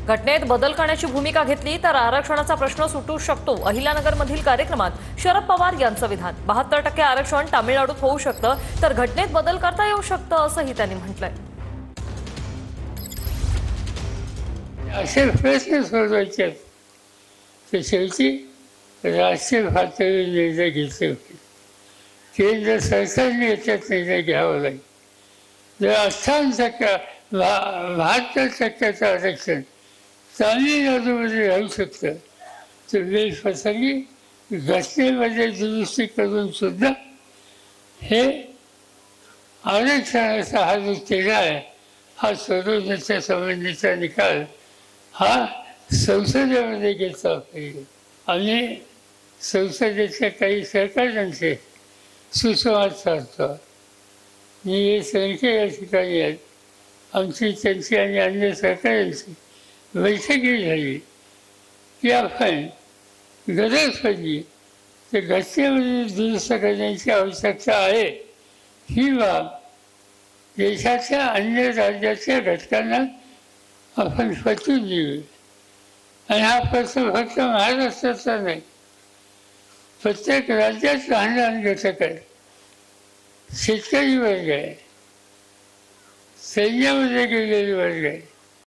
घटनेत बदल करण्याची भूमिका घेतली तर आरक्षणाचा प्रश्न सुटू शकतो. अहिल्यानगरमधील कार्यक्रमात शरद पवार यांचं विधान. 72% आरक्षण तामिळनाडूत होऊ शकतं तर घटनेत बदल करता येऊ शकतं असंही त्यांनी म्हटलंय. असे प्रश्न सोडवायचे तर शेवटी राष्ट्रीय पातळीवर निर्णय घेतले होते. केंद्र सरकारने याच्यात निर्णय घ्यावा लागेल. जर 58% 72% आरक्षण तामिळनाडूमध्ये राहू शकतं तर वेळप्रसंगी घटनेमध्ये दुरुस्ती करून सुद्धा हे आरक्षणाचा हा जो तिढा आहे हा सोडवण्याच्या संबंधीचा निकाल हा संसदेमध्ये घेतला पाहिजे. आम्ही संसदेच्या काही सहकार्यांचे सुसंवाद साधतो. मी हे संख्या या ठिकाणी आहेत. आमची त्यांची आणि अन्य सहकार्यांची बैठकी झाली की आपण गरज पडली तर घटनेमध्ये दुरुस्त करण्याची आवश्यकता आहे ही बाब देशाच्या अन्य राज्याच्या घटकांना आपण पटवून देऊ. आणि हा प्रश्न फक्त महाराष्ट्राचा नाही, प्रत्येक राज्यात राहणारे घटक आहे. शेतकरी वर्ग आहे, सैन्यामध्ये गेलेले वर्ग आहे,